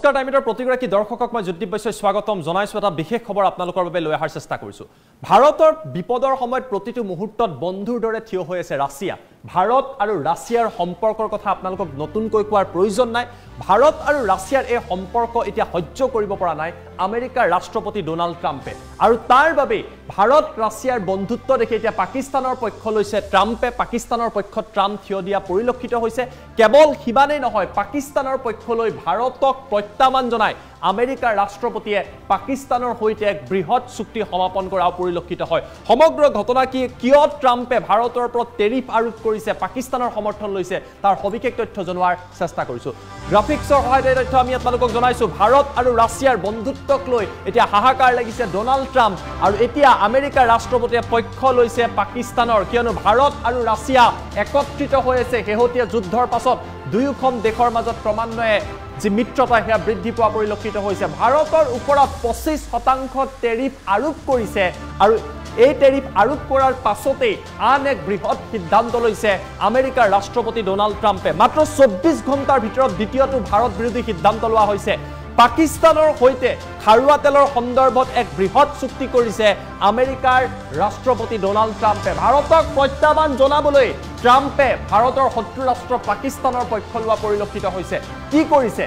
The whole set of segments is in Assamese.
নমস্কাৰ টাইমিটাৰ প্ৰতিগৰাকী দৰ্শকক মই জ্যোতি বৈশ্যই স্বাগতম জনাইছো এটা বিশেষ খবৰ আপোনালোকৰ বাবে লৈ অহাৰ চেষ্টা কৰিছো ভাৰতৰ বিপদৰ সময়ত প্ৰতিটো মুহূৰ্তত বন্ধুৰ দৰে থিয় হৈ আছে ৰাছিয়া ভাৰত আৰু ৰাছিয়াৰ সম্পৰ্কৰ কথা আপোনালোকক নতুনকৈ কোৱাৰ প্ৰয়োজন নাই ভাৰত আৰু ৰাছিয়াৰ এই সম্পৰ্ক এতিয়া সহ্য কৰিব পৰা নাই আমেৰিকাৰ ৰাষ্ট্ৰপতি ডোনাল্ড ট্ৰাম্পে আৰু তাৰ বাবে ভাৰত ৰাছিয়াৰ বন্ধুত্ব দেখি এতিয়া পাকিস্তানৰ পক্ষ লৈছে ট্ৰাম্পে পাকিস্তানৰ পক্ষত ট্ৰাম্প থিয় দিয়া পৰিলক্ষিত হৈছে কেৱল হিবানেই নহয় পাকিস্তানৰ পক্ষলৈ ভাৰতক প্ৰত্যাহ্বান জনাই আমেৰিকাৰ ৰাষ্ট্ৰপতিয়ে পাকিস্তানৰ হৈতে এক বৃহৎ চুক্তি সমাপন কৰা পৰিলক্ষিত হয় সমগ্ৰ ঘটনা কি কিয় ট্ৰাম্পে ভাৰতৰ ওপৰত টেৰিফ আৰোপ কৰিছে পাকিস্তানৰ সমৰ্থন লৈছে তাৰ সবিশেষ তথ্য জনোৱাৰ চেষ্টা কৰিছো গ্ৰাফিক্সৰ সহায়ত তথ্য আমি আপোনালোকক জনাইছো ভাৰত আৰু ৰাছিয়াৰ বন্ধুত্বক লৈ এতিয়া হাহাকাৰ লাগিছে ডোনাল্ড ট্ৰাম্প আৰু এতিয়া আমেৰিকাৰ ৰাষ্ট্ৰপতিয়ে পক্ষ লৈছে পাকিস্তানৰ কিয়নো ভাৰত আৰু ৰাছিয়া একত্ৰিত হৈ আছে শেহতীয়া যুদ্ধৰ পাছত দুয়োখন দেশৰ মাজত ক্ৰমান্বয়ে যে মিত্ৰতা হেয়া বৃদ্ধি পোৱা পৰিলক্ষিত হৈছে ভাৰতৰ ওপৰত 25% টেৰিফ আৰোপ কৰিছে আৰু এই টেৰিফ আৰোপ কৰাৰ পাছতে আন এক বৃহৎ সিদ্ধান্ত লৈছে আমেৰিকাৰ ৰাষ্ট্ৰপতি ডোনাল্ড ট্ৰাম্পে মাত্ৰ 24 ঘণ্টাৰ ভিতৰত দ্বিতীয়টো ভাৰত বিৰোধী সিদ্ধান্ত লোৱা হৈছে পাকিস্তানৰ হৈতে খাৰুৱা তেলৰ সন্দৰ্ভত এক বৃহৎ চুক্তি কৰিছে আমেৰিকাৰ ৰাষ্ট্ৰপতি ডোনাল্ড ট্ৰাম্পে ভাৰতক প্ৰত্যাহ্বান জনাবলৈ ট্ৰাম্পে ভাৰতৰ শত্ৰু ৰাষ্ট্ৰ পাকিস্তানৰ পক্ষ লোৱা পৰিলক্ষিত হৈছে কি কৰিছে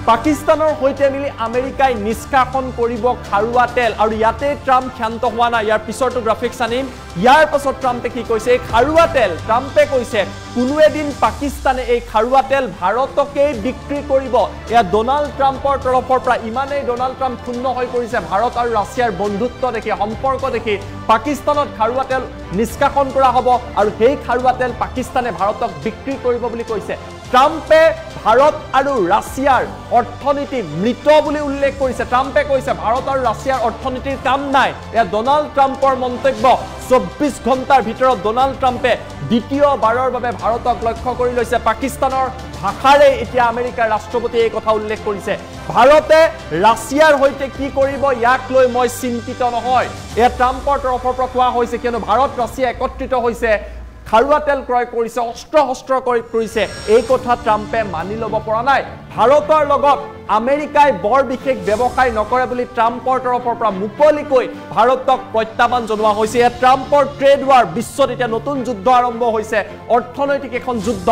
পাকিস্তানৰ হৈতে মিলি আমেৰিকাই নিষ্কাশন কৰিব খাৰুৱা তেল আৰু ইয়াতে ট্ৰাম্প ক্ষান্ত হোৱা নাই ইয়াৰ পিছৰটো গ্ৰাফিক্স আনিম ইয়াৰ পাছত ট্ৰাম্পে কি কৈছে এই খাৰুৱা তেল ট্ৰাম্পে কৈছে কোনো এদিন পাকিস্তানে এই খাৰুৱা তেল ভাৰতকেই বিক্ৰী কৰিব এয়া ডোনাল্ড ট্ৰাম্পৰ তৰফৰ পৰা ইমানেই ডোনাল্ড ট্ৰাম্প ক্ষুণ্ণ হৈ পৰিছে ভাৰত আৰু ৰাছিয়াৰ বন্ধুত্ব দেখি সম্পৰ্ক দেখি পাকিস্তানত খাৰুৱা তেল নিষ্কাশন কৰা হ'ব আৰু সেই খাৰুৱা তেল পাকিস্তানে ভাৰতক বিক্ৰী কৰিব বুলি কৈছে ট্ৰাম্পে ভাৰত আৰু ৰাছিয়াৰ অৰ্থনীতি মৃত বুলি উল্লেখ কৰিছে ট্ৰাম্পে কৈছে ভাৰত আৰু ৰাছিয়াৰ অৰ্থনীতিৰ কাম নাই এয়া ডোনাল্ড ট্ৰাম্পৰ মন্তব্য 24 ঘণ্টাৰ ভিতৰত ডোনাল্ড ট্ৰাম্পে দ্বিতীয়বাৰৰ বাবে ভাৰতক লক্ষ্য কৰি লৈছে পাকিস্তানৰ ভাষাৰে এতিয়া আমেৰিকাৰ ৰাষ্ট্ৰপতিয়ে এই কথা উল্লেখ কৰিছে ভাৰতে ৰাছিয়াৰ হৈতে কি কৰিব ইয়াক লৈ মই চিন্তিত নহয় এয়া ট্ৰাম্পৰ তৰফৰ পৰা কোৱা হৈছে কিয়নো ভাৰত ৰাছিয়া একত্ৰিত হৈছে খাৰুৱা তেল ক্ৰয় কৰিছে অস্ত্ৰ ক্ৰয় কৰিছে এই কথা ট্ৰাম্পে মানি ল'ব পৰা নাই ভাৰতৰ লগত আমেৰিকাই বৰ বিশেষ ব্যৱসায় নকৰে বুলি ট্ৰাম্পৰ তৰফৰ পৰা মুকলিকৈ ভাৰতক প্ৰত্যাহ্বান জনোৱা হৈছে এয়া ট্ৰাম্পৰ ট্ৰেড ৱাৰ বিশ্বত এতিয়া নতুন যুদ্ধ আৰম্ভ হৈছে অৰ্থনৈতিক এখন যুদ্ধ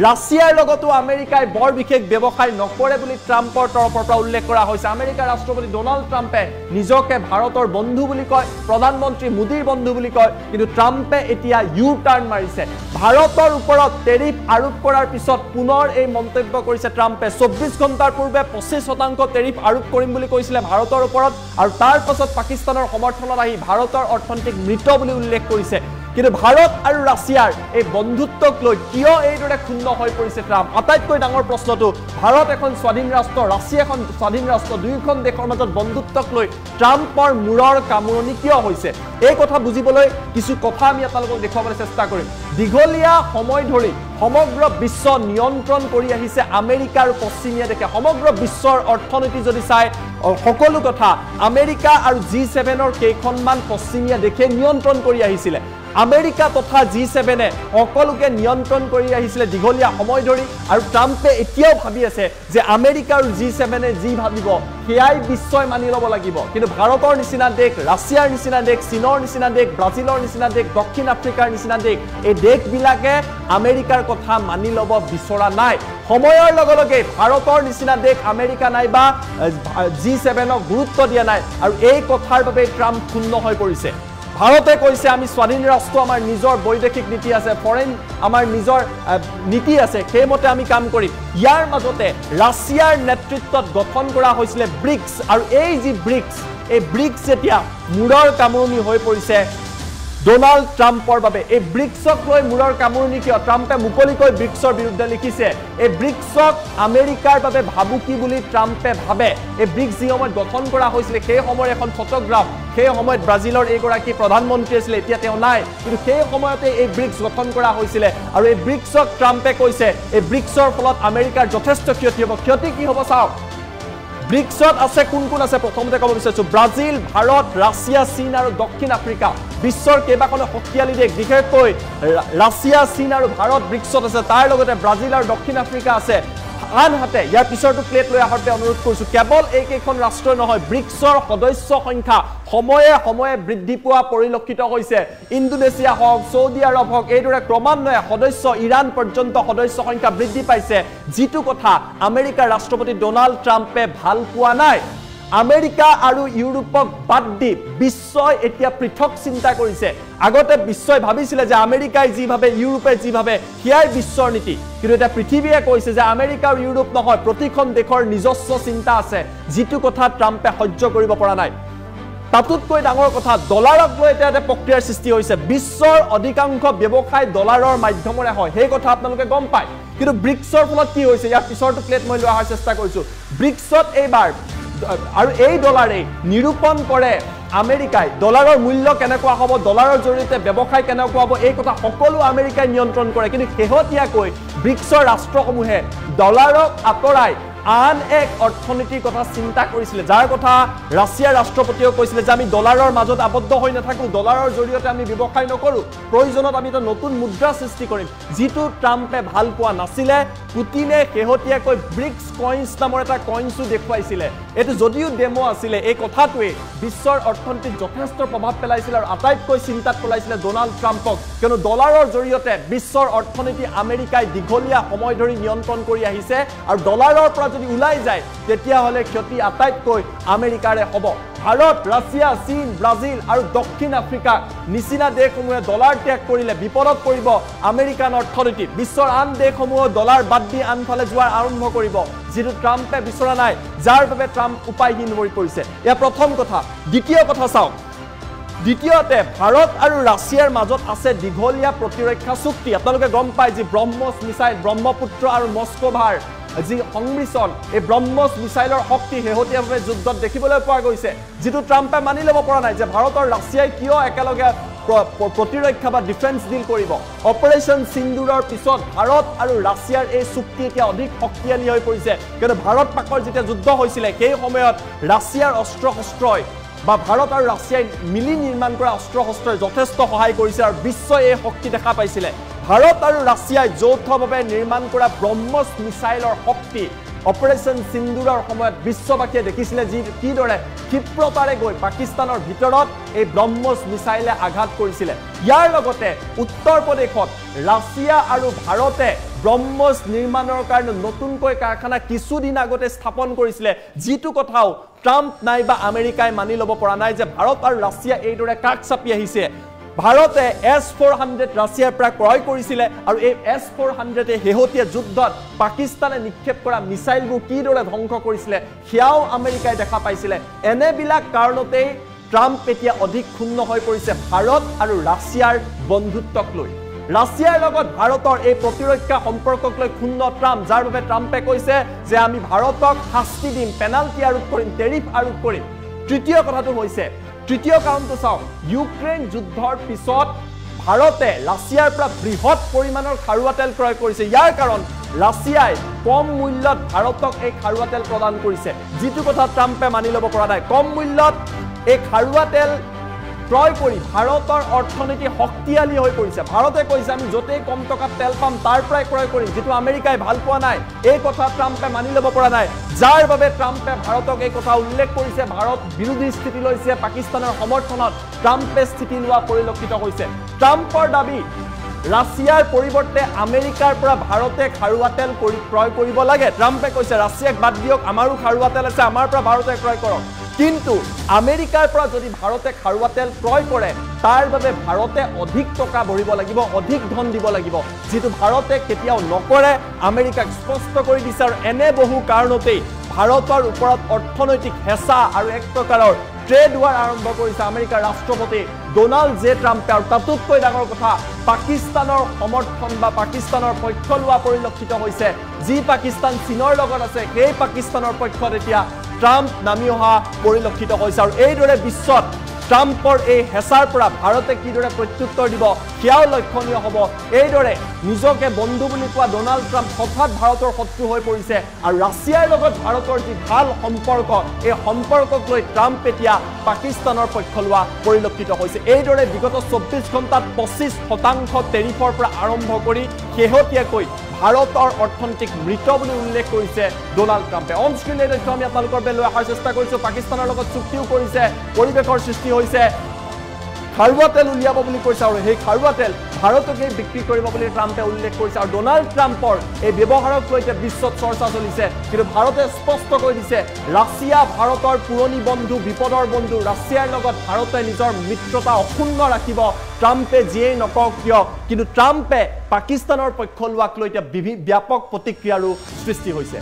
ৰাছিয়াৰ লগতো আমেৰিকাই বৰ বিশেষ ব্যৱসায় নকৰে বুলি ট্ৰাম্পৰ তৰফৰ পৰা উল্লেখ কৰা হৈছে আমেৰিকাৰ ৰাষ্ট্ৰপতি ডোনাল্ড ট্ৰাম্পে নিজকে ভাৰতৰ বন্ধু বুলি কয় প্ৰধানমন্ত্ৰী মোদীৰ বন্ধু বুলি কয় কিন্তু ট্ৰাম্পে এতিয়া ইউ টাৰ্ণ মাৰিছে ভাৰতৰ ওপৰত টেৰিফ আৰোপ কৰাৰ পিছত পুনৰ এই মন্তব্য কৰিছে ট্ৰাম্পে 24 ঘণ্টাৰ পূৰ্বে 25% টেৰিফ আৰোপ কৰিম বুলি কৈছিলে ভাৰতৰ ওপৰত আৰু তাৰ পাছত পাকিস্তানৰ সমৰ্থনত আহি ভাৰতৰ অৰ্থনৈতিক মৃত বুলি উল্লেখ কৰিছে কিন্তু ভাৰত আৰু ৰাছিয়াৰ এই বন্ধুত্বক লৈ কিয় এইদৰে ক্ষুণ্ণ হৈ পৰিছে ট্ৰাম্প আটাইতকৈ ডাঙৰ প্ৰশ্নটো ভাৰত এখন স্বাধীন ৰাষ্ট্ৰ ৰাছিয়া এখন স্বাধীন ৰাষ্ট্ৰ দুয়োখন দেশৰ মাজত বন্ধুত্বক লৈ ট্ৰাম্পৰ মূৰৰ কামুৰণি কিয় হৈছে এই কথা বুজিবলৈ কিছু কথা আমি আপোনালোকক দেখুৱাবলৈ চেষ্টা কৰিম দীঘলীয়া সময় ধৰি সমগ্ৰ বিশ্ব নিয়ন্ত্ৰণ কৰি আহিছে আমেৰিকা আৰু পশ্চিমীয়া দেশে সমগ্ৰ বিশ্বৰ অৰ্থনীতি যদি চাই সকলো কথা আমেৰিকা আৰু G7ৰ কেইখনমান পশ্চিমীয়া দেশে নিয়ন্ত্ৰণ কৰি আহিছিলে আমেৰিকা তথা G7 সকলোকে নিয়ন্ত্ৰণ কৰি আহিছিলে দীঘলীয়া সময় ধৰি আৰু ট্ৰাম্পে এতিয়াও ভাবি আছে যে আমেৰিকা আৰু G7 যি ভাবিব সেয়াই বিশ্বই মানি ল'ব লাগিব কিন্তু ভাৰতৰ নিচিনা দেশ ৰাছিয়াৰ নিচিনা দেশ চীনৰ নিচিনা দেশ ব্ৰাজিলৰ নিচিনা দেশ দক্ষিণ আফ্ৰিকাৰ নিচিনা দেশ এই দেশবিলাকে আমেৰিকাৰ কথা মানি ল'ব বিচৰা নাই সময়ৰ লগে লগে ভাৰতৰ নিচিনা দেশ আমেৰিকা নাইবা G7ক গুৰুত্ব দিয়া নাই আৰু এই কথাৰ বাবে ট্ৰাম্প ক্ষুণ্ণ হৈ পৰিছে ভাৰতে কৈছে আমি স্বাধীন ৰাষ্ট্ৰ আমাৰ নিজৰ বৈদেশিক নীতি আছে ফৰেন আমাৰ নিজৰ নীতি আছে সেইমতে আমি কাম কৰিম ইয়াৰ মাজতে ৰাছিয়াৰ নেতৃত্বত গঠন কৰা হৈছিলে ব্ৰিক্স আৰু এই যি ব্ৰিক্স এতিয়া মূৰৰ কামুৰণি হৈ পৰিছে ডোনাল্ড ট্ৰাম্পৰ বাবে এই ব্ৰিক্সক লৈ মূৰৰ কামুৰণি কিয় ট্ৰাম্পে মুকলিকৈ ব্ৰিক্সৰ বিৰুদ্ধে লিখিছে এই ব্ৰিক্সক আমেৰিকাৰ বাবে ভাবুকি বুলি ট্ৰাম্পে ভাবে এই ব্ৰিক্স যি সময়ত গঠন কৰা হৈছিলে সেই সময়ৰ এখন ফটোগ্ৰাফ সেই সময়ত ব্ৰাজিলৰ এইগৰাকী প্ৰধানমন্ত্ৰী আছিল এতিয়া তেওঁ নাই কিন্তু সেই সময়তে এই ব্ৰিক্স গঠন কৰা হৈছিলে আৰু এই ব্ৰিক্সক ট্ৰাম্পে কৈছে এই ব্ৰিক্সৰ ফলত আমেৰিকাৰ যথেষ্ট ক্ষতি হ'ব ক্ষতি কি হ'ব চাওক ব্ৰিক্সত আছে কোন আছে প্ৰথমতে ক'ব বিচাৰিছো ব্ৰাজিল ভাৰত ৰাছিয়া চীন আৰু দক্ষিণ আফ্ৰিকা বিশ্বৰ কেইবাখনো শক্তিশালী দেশ বিশেষকৈ ৰাছিয়া চীন আৰু ভাৰত ব্ৰিক্সত আছে তাৰ লগতে ব্ৰাজিল আৰু দক্ষিণ আফ্ৰিকা আছে আনহাতে ইয়াৰ পিছৰটো প্লেট লৈ আহোঁতে অনুৰোধ কৰিছোঁ কেৱল এইকেইখন ৰাষ্ট্ৰই নহয় ব্ৰিক্সৰ সদস্য সংখ্যা সময়ে সময়ে বৃদ্ধি পোৱা পৰিলক্ষিত হৈছে ইণ্ডোনেছিয়া হওক সৌদি আৰব হওক এইদৰে ক্ৰমান্বয়ে সদস্য ইৰাণ পৰ্যন্ত সদস্য সংখ্যা বৃদ্ধি পাইছে যিটো কথা আমেৰিকাৰ ৰাষ্ট্ৰপতি ডোনাল্ড ট্ৰাম্পে ভাল পোৱা নাই আমেৰিকা আৰু ইউৰোপক বাদ দি বিশ্বই এতিয়া পৃথক চিন্তা কৰিছে আগতে বিশ্বই ভাবিছিলে যে আমেৰিকাই যিভাৱে ইউৰোপে যিভাৱে হিয়াই বিশ্বৰ নীতি কিন্তু এটা পৃথিৱীয়ে কৈছে যে আমেৰিকা আৰু ইউৰোপ নহয় প্ৰতিখন দেশৰ নিজস্ব চিন্তা আছে যিটো কথা ট্ৰাম্পে সহ্য কৰিব পৰা নাই তাতোতকৈ ডাঙৰ কথা ডলাৰক লৈ এটা প্ৰক্ৰিয়াৰ সৃষ্টি হৈছে বিশ্বৰ অধিকাংশ ব্যৱসায় ডলাৰৰ মাধ্যমেৰে হয় সেই কথা আপোনালোকে গম পায় কিন্তু ব্ৰিক্সৰ ফলত কি হৈছে ইয়াৰ পিছৰটো প্লেট মই লৈ অহাৰ চেষ্টা কৰিছোঁ ব্ৰিক্সত এইবাৰ আৰু এই ডলাৰে নিৰূপণ কৰে আমেৰিকাই ডলাৰৰ মূল্য কেনেকুৱা হ'ব ডলাৰৰ জৰিয়তে ব্যৱসায় কেনেকুৱা হ'ব এই কথা সকলো আমেৰিকাই নিয়ন্ত্ৰণ কৰে কিন্তু শেহতীয়াকৈ ব্ৰিক্সৰ ৰাষ্ট্ৰসমূহে ডলাৰক আঁতৰাই আন এক অৰ্থনীতিৰ কথা চিন্তা কৰিছিলে যাৰ কথা ৰাছিয়াৰ ৰাষ্ট্ৰপতিয়ে কৈছিলে যে আমি ডলাৰৰ মাজত আবদ্ধ হৈ নাথাকো ডলাৰৰ জৰিয়তে আমি ব্যৱসায় নকৰো প্ৰয়োজনত আমি এটা নতুন মুদ্ৰা সৃষ্টি কৰিম যিটো ট্ৰাম্পে ভাল পোৱা নাছিলে পুতিনে শেহতীয়াকৈ ব্ৰিক্স কইন্স নামৰ এটা কইন্সো দেখুৱাইছিলে এটো যদিও ডেমো আছিলে এই কথাটোৱে বিশ্বৰ অৰ্থনীতিত যথেষ্ট প্ৰভাৱ পেলাইছিল আৰু আটাইতকৈ চিন্তাত পেলাইছিলে ডোনাল্ড ট্ৰাম্পক কিয়নো ডলাৰৰ জৰিয়তে বিশ্বৰ অৰ্থনীতি আমেৰিকাই দীঘলীয়া সময় ধৰি নিয়ন্ত্ৰণ কৰি আহিছে আৰু ডলাৰৰ পৰা যদি উলাই যায় তেতিয়া হলে ক্ষতি আটাইতকৈ আমেৰিকাৰে হ'ব ভাৰত ৰাছিয়া চীন ব্ৰাজিল আৰু দক্ষিণ আফ্ৰিকা নিচিনা দেশসমূহে ডলাৰ ত্যাগ কৰিলে বিপদত পৰিব আমেৰিকান অৰ্থনীতি বিশ্বৰ আন দেশসমূহ ডলাৰ বাদ দি আনফালে যোৱাৰ আৰম্ভ কৰিব যিটো ট্ৰাম্পে বিচৰা নাই যাৰ বাবে ট্ৰাম্প উপায়হীন হৈ পৰিছে এয়া প্ৰথম কথা দ্বিতীয় কথা চাওক দ্বিতীয়তে ভাৰত আৰু ৰাছিয়াৰ মাজত আছে দীঘলীয়া প্ৰতিৰক্ষা চুক্তি আপোনালোকে গম পায় যে ব্ৰহ্মছ মিছাইল ব্ৰহ্মপুত্ৰ আৰু মস্কোভাৰ যি সংমিশ্ৰণ এই ব্ৰহ্মছ মিছাইলৰ শক্তি শেহতীয়াভাৱে যুদ্ধত দেখিবলৈ পোৱা গৈছে যিটো ট্ৰাম্পে মানি ল'ব পৰা নাই যে ভাৰত আৰু ৰাছিয়াই কিয় একেলগে প্ৰতিৰক্ষা বা ডিফেন্স ডিল কৰিব অপাৰেশ্যন সিন্দুৰৰ পিছত ভাৰত আৰু ৰাছিয়াৰ এই চুক্তি এতিয়া অধিক শক্তিশালী হৈ পৰিছে কিন্তু ভাৰত পাকৰ যেতিয়া যুদ্ধ হৈছিলে সেই সময়ত ৰাছিয়াৰ অস্ত্ৰ শস্ত্ৰই বা ভাৰত আৰু ৰাছিয়াই মিলি নিৰ্মাণ কৰা অস্ত্ৰ শস্ত্ৰই যথেষ্ট সহায় কৰিছে আৰু বিশ্বই এই শক্তি দেখা পাইছিলে ভাৰত আৰু ৰাছিয়াই যৌথভাৱে নিৰ্মাণ কৰা ব্ৰহ্মছ মিছাইলৰ শক্তি অপাৰেশ্যন সিন্দুৰৰ সময়ত বিশ্ববাসীয়ে দেখিছিলে যি কিদৰে ক্ষিপ্ৰতাৰে গৈ পাকিস্তানৰ ভিতৰত এই ব্ৰহ্মছ মিছাইলে আঘাত কৰিছিলে ইয়াৰ লগতে উত্তৰ প্ৰদেশত ৰাছিয়া আৰু ভাৰতে ব্ৰহ্মছ নিৰ্মাণৰ কাৰণে নতুনকৈ কাৰখানা কিছুদিন আগতে স্থাপন কৰিছিলে যিটো কথাও ট্ৰাম্প নাইবা আমেৰিকাই মানি ল'ব পৰা নাই যে ভাৰত আৰু ৰাছিয়া এইদৰে কাষ চাপি আহিছে ভাৰতে S-400 ৰাছিয়াৰ পৰা ক্ৰয় কৰিছিলে আৰু এই S-400 শেহতীয়া যুদ্ধত পাকিস্তানে নিক্ষেপ কৰা মিছাইলবোৰ কিদৰে ধ্বংস কৰিছিলে সেয়াও আমেৰিকাই দেখা পাইছিলে এনেবিলাক কাৰণতেই ট্ৰাম্প এতিয়া অধিক ক্ষুণ্ণ হৈ পৰিছে ভাৰত আৰু ৰাছিয়াৰ বন্ধুত্বক লৈ ৰাছিয়াৰ লগত ভাৰতৰ এই প্ৰতিৰক্ষা সম্পৰ্কক লৈ ক্ষুণ্ণ ট্ৰাম্প যাৰ বাবে ট্ৰাম্পে কৈছে যে আমি ভাৰতক শাস্তি দিম পেনাল্টি আৰোপ কৰিম টেৰিফ আৰোপ কৰিম তৃতীয় কথাটো হৈছে তৃতীয় কাৰণটো চাওক ইউক্ৰেইন যুদ্ধৰ পিছত ভাৰতে ৰাছিয়াৰ পৰা বৃহৎ পৰিমাণৰ খাৰুৱা তেল ক্ৰয় কৰিছে ইয়াৰ কাৰণ ৰাছিয়াই কম মূল্যত ভাৰতক এই খাৰুৱা তেল প্ৰদান কৰিছে যিটো কথা ট্ৰাম্পে মানি ল'ব পৰা নাই কম মূল্যত এই খাৰুৱা তেল ক্ৰয় কৰি ভাৰতৰ অৰ্থনীতি শক্তিশালী হৈ পৰিছে ভাৰতে কৈছে আমি যতেই কম টকাত তেল পাম তাৰ পৰাই ক্ৰয় কৰিম যেটো আমেৰিকাই ভাল পোৱা নাই এই কথা ট্ৰাম্পে মানি ল'ব পৰা নাই যাৰ বাবে ট্ৰাম্পে ভাৰতক এই কথা উল্লেখ কৰিছে ভাৰত বিৰোধী স্থিতি লৈছে পাকিস্তানৰ সমৰ্থনত ট্ৰাম্পে স্থিতি লোৱা পৰিলক্ষিত হৈছে ট্ৰাম্পৰ দাবী ৰাছিয়াৰ পৰিৱৰ্তে আমেৰিকাৰ পৰা ভাৰতে খাৰুৱা তেল ক্ৰয় কৰিব লাগে ট্ৰাম্পে কৈছে ৰাছিয়াক বাদ দিয়ক আমাৰো খাৰুৱা তেল আছে আমাৰ পৰা ভাৰতে ক্ৰয় কৰক কিন্তু আমেৰিকাৰ পৰা যদি ভাৰতে খাৰুৱা তেল ক্ৰয় কৰে তাৰ বাবে ভাৰতে অধিক টকা ভৰিব লাগিব অধিক ধন দিব লাগিব যেটো ভাৰতে কেতিয়াও নকৰে আমেৰিকাক স্পষ্ট কৰি দিছে আৰু এনে বহু কাৰণতেই ভাৰতৰ ওপৰত অৰ্থনৈতিক হেঁচা আৰু এক প্ৰকাৰৰ ট্ৰেড ৱাৰ আৰম্ভ কৰিছে আমেৰিকাৰ ৰাষ্ট্ৰপতি ডোনাল্ড জে ট্ৰাম্পে আৰু তাতোতকৈ ডাঙৰ কথা পাকিস্তানৰ সমৰ্থন বা পাকিস্তানৰ পক্ষ লোৱা পৰিলক্ষিত হৈছে যি পাকিস্তান চীনৰ লগত আছে সেই পাকিস্তানৰ পক্ষত এতিয়া ট্ৰাম্প নামি অহা পৰিলক্ষিত হৈছে আৰু এইদৰে বিশ্বত ট্ৰাম্পৰ এই হেঁচাৰ পৰা ভাৰতে কিদৰে প্ৰত্যুত্তৰ দিব সেয়াও লক্ষণীয় হ'ব এইদৰে নিজকে বন্ধু বুলি কোৱা ডোনাল্ড ট্ৰাম্প হঠাৎ ভাৰতৰ শত্ৰু হৈ পৰিছে আৰু ৰাছিয়াৰ লগত ভাৰতৰ যি ভাল সম্পৰ্ক এই সম্পৰ্কক লৈ ট্ৰাম্প এতিয়া পাকিস্তানৰ পক্ষ লোৱা পৰিলক্ষিত হৈছে এইদৰে বিগত 24 ঘণ্টাত 25% টেৰিফৰ পৰা আৰম্ভ কৰি শেহতীয়াকৈ ভাৰতৰ অৰ্থনীতিক মৃত বুলি উল্লেখ কৰিছে ডোনাল্ড ট্ৰাম্পে। অন স্ক্ৰীন এই তথ্য আমি আপোনালোকৰ বাবে লৈ অহাৰ চেষ্টা কৰিছোঁ। পাকিস্তানৰ লগত চুক্তিও কৰিছে, পৰিৱেশৰ সৃষ্টি হৈছে, খাৰুৱা তেল উলিয়াব বুলি কৈছে আৰু সেই খাৰুৱা তেল ভাৰতকে বিক্ৰী কৰিব বুলি ট্ৰাম্পে উল্লেখ কৰিছে। আৰু ডোনাল্ড ট্ৰাম্পৰ এই ব্যৱহাৰক লৈ এতিয়া বিশ্বত চৰ্চা চলিছে, কিন্তু ভাৰতে স্পষ্ট কৈ দিছে ৰাছিয়া ভাৰতৰ পুৰণি বন্ধু, বিপদৰ বন্ধু। ৰাছিয়াৰ লগত ভাৰতে নিজৰ মিত্ৰতা অক্ষুণ্ণ ৰাখিব, ট্ৰাম্পে যিয়েই নকওক কিয়। কিন্তু ট্ৰাম্পে পাকিস্তানৰ পক্ষ লোৱাক লৈ এতিয়া ব্যাপক প্ৰতিক্ৰিয়াৰো সৃষ্টি হৈছে।